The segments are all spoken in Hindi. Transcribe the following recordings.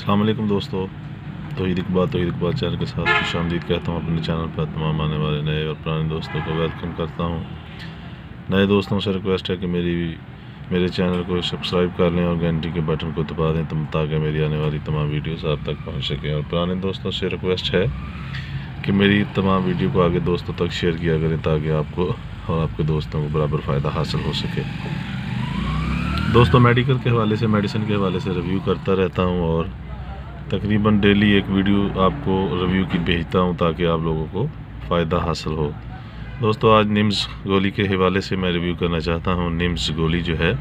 अस्सलाम वालेकुम दोस्तों, तौहीद इकबाल चैनल के साथ खुशामदीद कहता हूँ। अपने चैनल पर तमाम आने वाले नए और पुराने दोस्तों को वेलकम करता हूँ। नए दोस्तों से रिक्वेस्ट है कि मेरे चैनल को सब्सक्राइब कर लें और घंटी के बटन को दबा दें ताकि मेरी आने वाली तमाम वीडियोस आप तक पहुँच सकें। और पुराने दोस्तों से रिक्वेस्ट है कि मेरी तमाम वीडियो को आगे दोस्तों तक शेयर किया करें ताकि आपको और आपके दोस्तों को बराबर फ़ायदा हासिल हो सके। दोस्तों, मेडिकल के हवाले से, मेडिसिन के हवाले से रिव्यू करता रहता हूँ और तकरीबन डेली एक वीडियो आपको रिव्यू की भेजता हूँ ताकि आप लोगों को फ़ायदा हासिल हो। दोस्तों, आज निम्स गोली के हवाले से मैं रिव्यू करना चाहता हूँ। निम्स गोली जो है,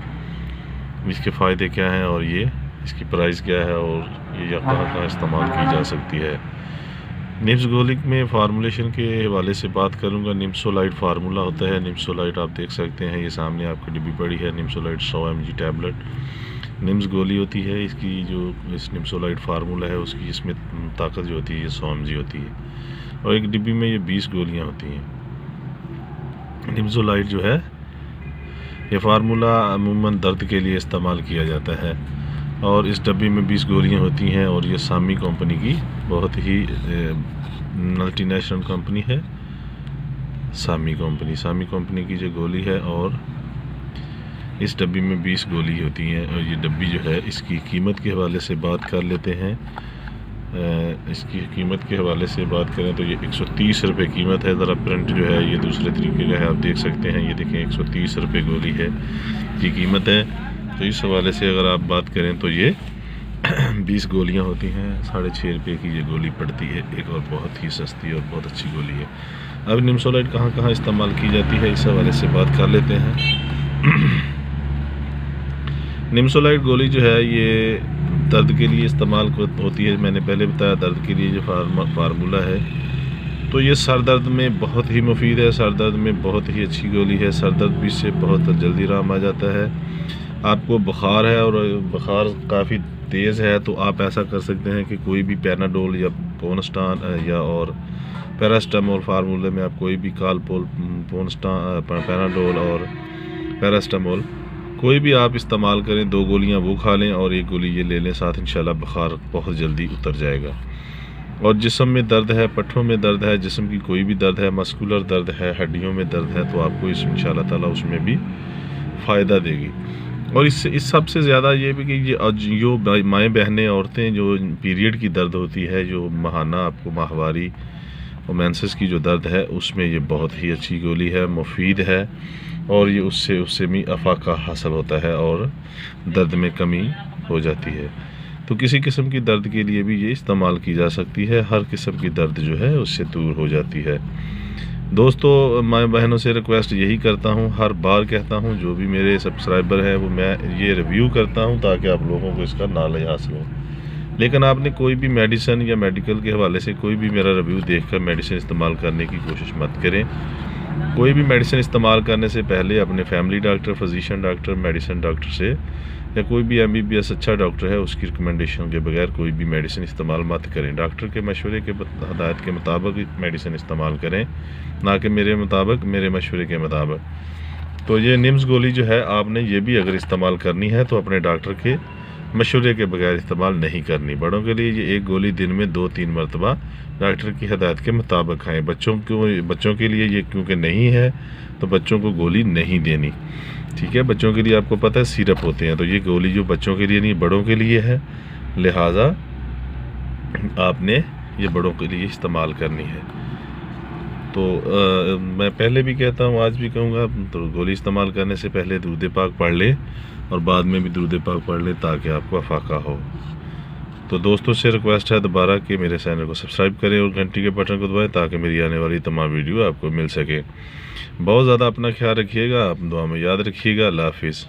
इसके फ़ायदे क्या हैं और ये इसकी प्राइस क्या है और ये कहाँ इस्तेमाल की जा सकती है। निम्स गोली में फार्मूलेशन के हवाले से बात करूँगा। निम्सोलाइट फार्मूला होता है। निम्सोलाइट आप देख सकते हैं, ये सामने आपकी डिब्बी पड़ी है। निम्सोलाइट 100 mg टैबलेट निम्स गोली होती है। इसकी जो इस निम्सोलाइट फार्मूला है उसकी इसमें ताकत जो होती है ये 100 mg होती है और एक डिब्बी में ये 20 गोलियाँ होती हैं। निम्सोलाइट जो है ये फार्मूला अमूमन दर्द के लिए इस्तेमाल किया जाता है और इस डब्बी में 20 गोलियाँ होती हैं और ये सामी कंपनी की बहुत ही मल्टीनेशनल कंपनी है। सामी कंपनी की जो गोली है और इस डब्बी में 20 गोली होती हैं। और ये डब्बी जो है, इसकी कीमत के हवाले से बात कर लेते हैं। इसकी कीमत के हवाले से बात करें तो ये 130 रुपये कीमत है। ज़रा प्रिंट जो है ये दूसरे तरीके का है, आप देख सकते हैं। ये देखें, 130 रुपये गोली है ये कीमत है। तो इस हवाले से अगर आप बात करें तो ये 20 गोलियां होती हैं। 6.5 रुपये की ये गोली पड़ती है, एक और बहुत ही सस्ती और बहुत अच्छी गोली है। अब निम्सोलाइट कहाँ कहाँ इस्तेमाल की जाती है, इस हवाले से बात कर लेते हैं। निम्सोलाइट गोली जो है ये दर्द के लिए इस्तेमाल होती है। मैंने पहले बताया दर्द के लिए जो फार्मूला है, तो ये सर दर्द में बहुत ही मुफीद है। सर दर्द में बहुत ही अच्छी गोली है। सर दर्द भी इससे बहुत जल्दी आराम आ जाता है। आपको बुखार है और बुखार काफ़ी तेज़ है तो आप ऐसा कर सकते हैं कि कोई भी पैनाडोल या पोनस्टान या और पैरास्टामोल फार्मूले में आप कोई भी कालपोल, पैनाडोल और पैरास्टामोल कोई भी आप इस्तेमाल करें। 2 गोलियां वो खा लें और 1 गोली ये ले लें साथ, इंशाल्लाह बुखार बहुत जल्दी उतर जाएगा। और जिस्म में दर्द है, पट्ठों में दर्द है, जिस्म की कोई भी दर्द है, मस्कुलर दर्द है, हड्डियों में दर्द है, तो आपको इस इंशाल्लाह ताला उसमें भी फ़ायदा देगी। और इस सबसे ज़्यादा ये भी कि ये जो माएँ बहनें औरतें जो पीरियड की दर्द होती है, जो माहाना आपको माहवारी और मेंसेस की जो दर्द है, उसमें ये बहुत ही अच्छी गोली है, मुफीद है और ये उससे भी अफाका हासिल होता है और दर्द में कमी हो जाती है। तो किसी किस्म की दर्द के लिए भी ये इस्तेमाल की जा सकती है। हर किस्म की दर्द जो है उससे दूर हो जाती है। दोस्तों, मैं बहनों से रिक्वेस्ट यही करता हूँ, हर बार कहता हूँ, जो भी मेरे सब्सक्राइबर हैं वो मैं ये रिव्यू करता हूँ ताकि आप लोगों को इसका नॉलेज हासिल हो। लेकिन आपने कोई भी मेडिसिन या मेडिकल के हवाले से कोई भी मेरा रिव्यू देखकर मेडिसिन इस्तेमाल करने की कोशिश मत करें। कोई भी मेडिसिन इस्तेमाल करने से पहले अपने family doctor, physician doctor, medicine doctor से या कोई भी MBBS अच्छा डॉक्टर है उसकी रिकमेंडेशन के बगैर कोई भी मेडिसिन इस्तेमाल मत करें। डॉक्टर के मशवरे के हदायत के मुताबिक मेडिसिन इस्तेमाल करें, ना कि मेरे मुताबिक, मेरे मशवरे के मुताबिक। तो ये निम्स गोली जो है, आपने ये भी अगर इस्तेमाल करनी है तो अपने डॉक्टर के मशवरे के बगैर इस्तेमाल नहीं करनी। बड़ों के लिए ये 1 गोली दिन में 2-3 मरतबा डॉक्टर की हदायत के मुताबिक खाएँ। बच्चों के लिए ये क्योंकि नहीं है तो बच्चों को गोली नहीं देनी, ठीक है। बच्चों के लिए आपको पता है सिरप होते हैं, तो ये गोली जो बच्चों के लिए नहीं बड़ों के लिए है, लिहाजा आपने ये बड़ों के लिए इस्तेमाल करनी है। तो मैं पहले भी कहता हूँ, आज भी कहूँगा, तो गोली इस्तेमाल करने से पहले दुरूद पाक पढ़ ले और बाद में भी दुरूद पाक पढ़ ले ताकि आपको अफाका हो। तो दोस्तों से रिक्वेस्ट है दोबारा कि मेरे चैनल को सब्सक्राइब करें और घंटी के बटन को दबाएं ताकि मेरी आने वाली तमाम वीडियो आपको मिल सके। बहुत ज़्यादा अपना ख्याल रखिएगा, आप दुआ में याद रखिएगा। अल्लाह हाफिज़।